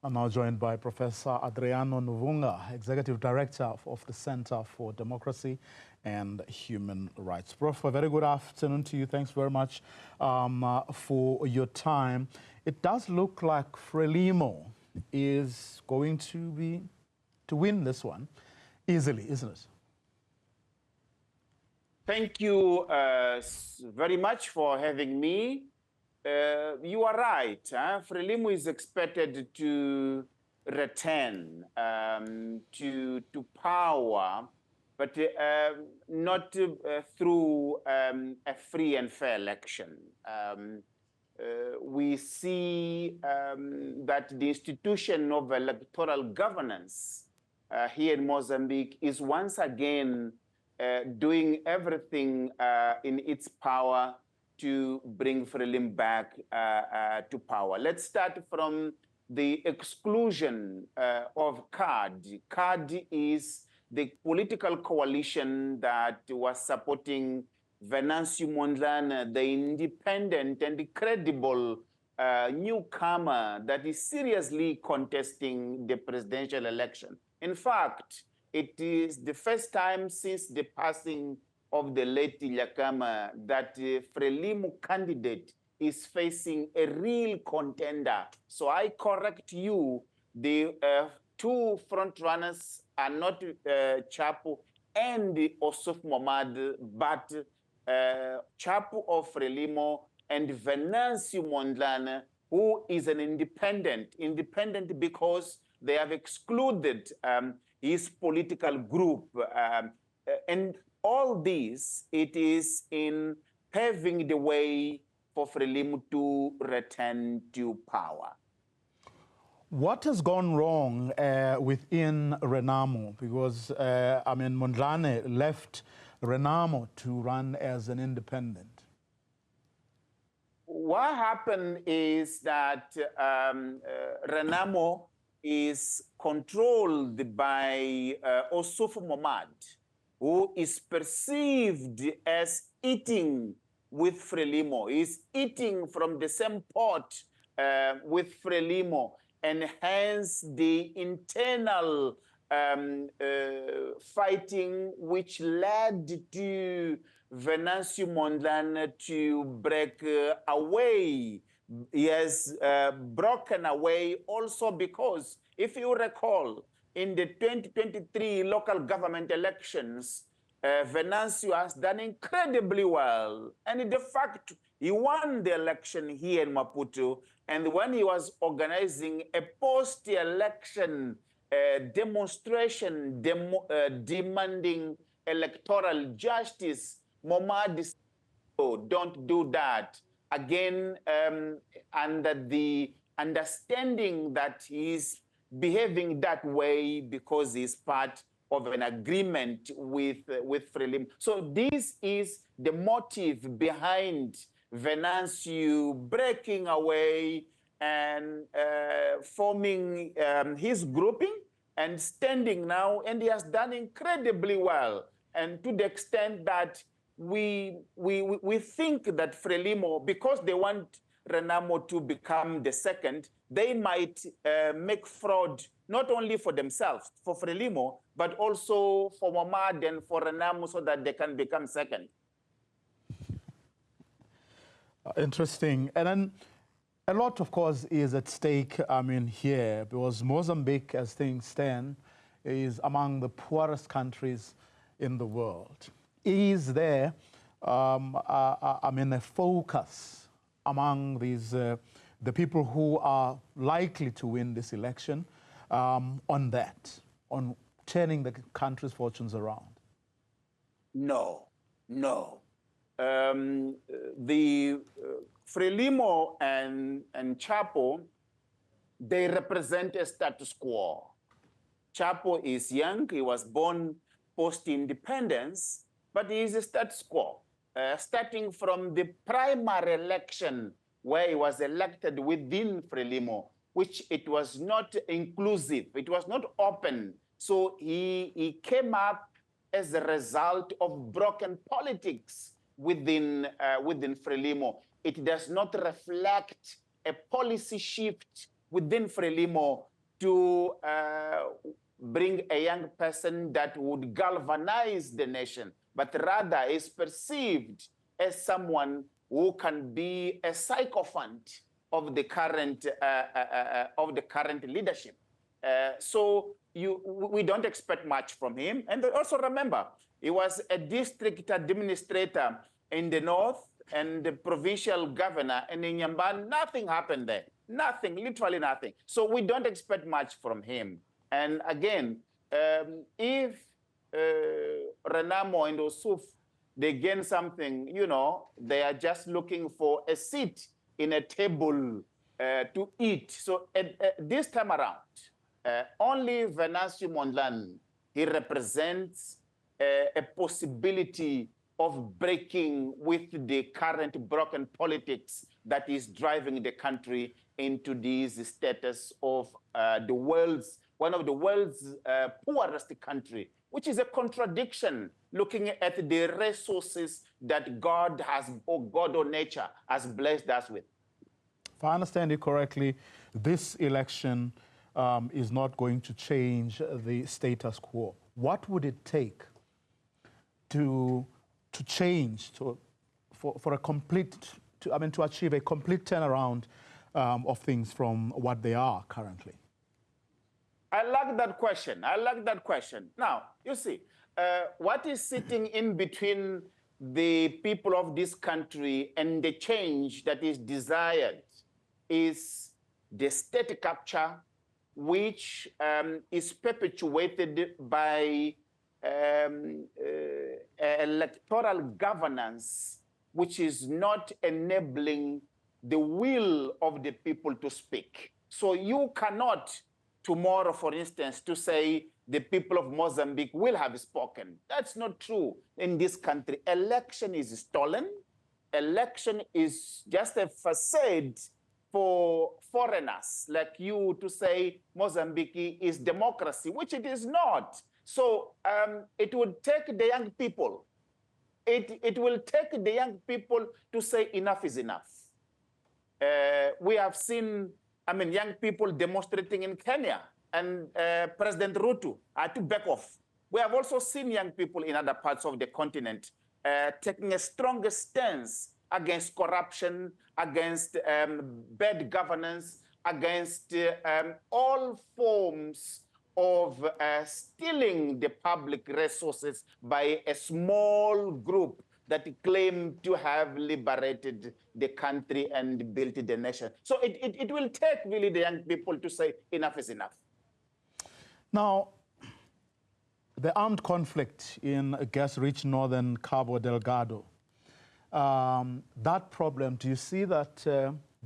I'm now joined by Professor Adriano Nuvunga, Executive Director of the Center for Democracy and Human Rights. Prof, a very good afternoon to you. Thanks very much for your time. It does look like Frelimo is going to win this one easily, isn't it? Thank you very much for having me. You are right. Frelimo is expected to return to power, but not through a free and fair election. We see that the institution of electoral governance here in Mozambique is once again doing everything in its power to bring Frelimo back to power. Let's start from the exclusion of CAD. CAD is the political coalition that was supporting Venancio Mondlane, the independent and credible newcomer that is seriously contesting the presidential election. In fact, it is the first time since the passing of the late Nyakama that the Frelimo candidate is facing a real contender. So I correct you, the two front runners are not Chapo and Osuf Momad, but Chapo of Frelimo and Venancio Mondlane, who is an independent because they have excluded his political group. And all this, it is in paving the way for Frelimo to return to power. What has gone wrong within Renamo? Because, Mondlane left Renamo to run as an independent. What happened is that Renamo is controlled by Osuf Momad, who is perceived as eating with Frelimo, is eating from the same pot with Frelimo, and hence the internal fighting which led to Venancio Mondlane to break away. He has broken away also because, if you recall, in the 2023 local government elections, Venancio has done incredibly well. And in fact, he won the election here in Maputo. And when he was organizing a post-election demonstration demanding electoral justice, Momad said, "Oh, don't do that." Again, under the understanding that he's behaving that way because he's part of an agreement with Frelimo. So this is the motive behind Venancio breaking away and forming his grouping and standing now, and he has done incredibly well. And to the extent that we think that Frelimo, because they want Renamo to become the second, they might make fraud not only for themselves, for Frelimo, but also for Momad and for Renamo so that they can become second. Interesting. And then a lot, of course, is at stake, here, because Mozambique, as things stand, is among the poorest countries in the world. Is there, a focus among these, the people who are likely to win this election on that, on turning the country's fortunes around? No. The Frelimo and Chapo, they represent a status quo. Chapo is young, he was born post-independence, but he is a status quo. Starting from the primary election where he was elected within Frelimo, which it was not inclusive, it was not open. So he came up as a result of broken politics within Frelimo. It does not reflect a policy shift within Frelimo to bring a young person that would galvanize the nation, but rather is perceived as someone who can be a sycophant of the current leadership. So we don't expect much from him. And also remember, he was a district administrator in the north and the provincial governor in Nyamban. Nothing happened there. Nothing, literally nothing. So we don't expect much from him. And again, if Renamo and Osuf, they gain something, you know, they are just looking for a seat in a table to eat. So this time around, only Venancio Mondlane, he represents a possibility of breaking with the current broken politics that is driving the country into this status of one of the world's poorest country, which is a contradiction looking at the resources that God or nature has blessed us with. If I understand you correctly, this election is not going to change the status quo. What would it take to change, for a complete, to achieve a complete turnaround of things from what they are currently? I like that question. I like that question. Now, you see, what is sitting in between the people of this country and the change that is desired is the state capture, which is perpetuated by electoral governance, which is not enabling the will of the people to speak. So you cannot tomorrow, for instance, to say the people of Mozambique will have spoken. That's not true in this country. Election is stolen. Election is just a facade for foreigners like you to say Mozambique is democracy, which it is not. So it would take the young people. It will take the young people to say enough is enough. We have seen, young people demonstrating in Kenya, and President Ruto had to back off. We have also seen young people in other parts of the continent taking a stronger stance against corruption, against bad governance, against all forms of stealing the public resources by a small group that claim to have liberated the country and built the nation. So it will take really the young people to say enough is enough. Now, the armed conflict in gas-rich northern Cabo Delgado, that problem, do you see that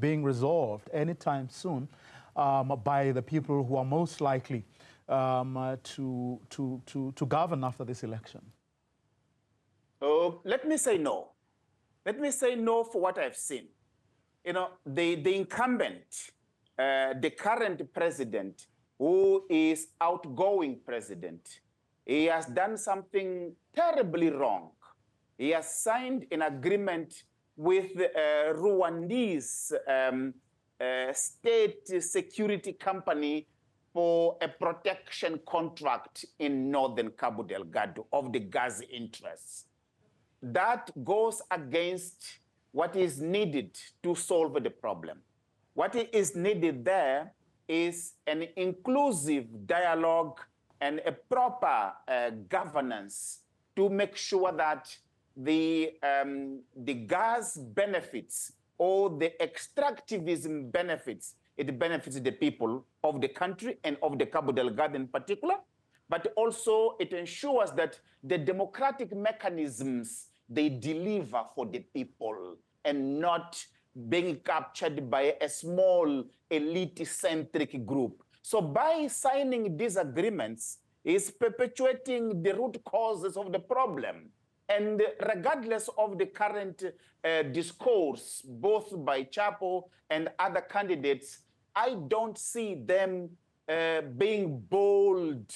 being resolved anytime soon by the people who are most likely to govern after this election? Let me say no. Let me say no for what I've seen. You know, the incumbent, the current president, who is outgoing president, he has done something terribly wrong. He has signed an agreement with Rwandese state security company for a protection contract in northern Cabo Delgado of the gas interests. That goes against what is needed to solve the problem. What is needed there is an inclusive dialogue and a proper governance to make sure that the gas benefits or the extractivism benefits, it benefits the people of the country and of the Cabo Delgado in particular, but also it ensures that the democratic mechanisms, they deliver for the people and not being captured by a small elite-centric group. So by signing these agreements, is perpetuating the root causes of the problem. And regardless of the current discourse, both by Chapo and other candidates, I don't see them being bold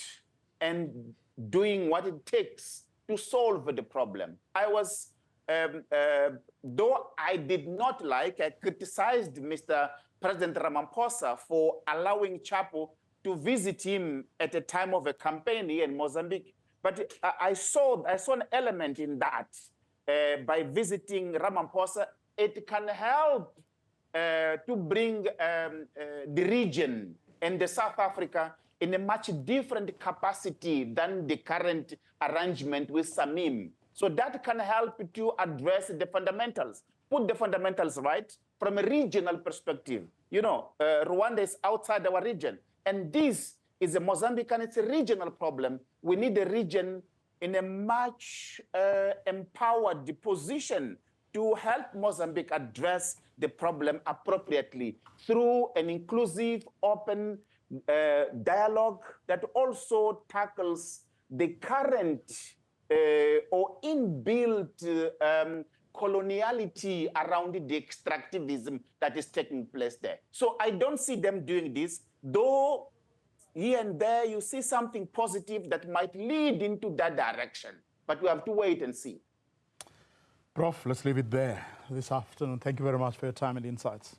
and doing what it takes to solve the problem. I was, though I did not like, I criticized Mr. President Ramaphosa for allowing Chapo to visit him at a time of a campaign here in Mozambique. But I saw an element in that. By visiting Ramaphosa, it can help to bring the region and the South Africa in a much different capacity than the current arrangement with Samim. So that can help to address the fundamentals, put the fundamentals right from a regional perspective. You know, Rwanda is outside our region, and this is a Mozambican, it's a regional problem. We need a region in a much empowered position to help Mozambique address the problem appropriately through an inclusive, open dialogue that also tackles the current or inbuilt coloniality around the extractivism that is taking place there. So I don't see them doing this, though here and there you see something positive that might lead into that direction. But we have to wait and see. Prof, let's leave it there this afternoon. Thank you very much for your time and insights.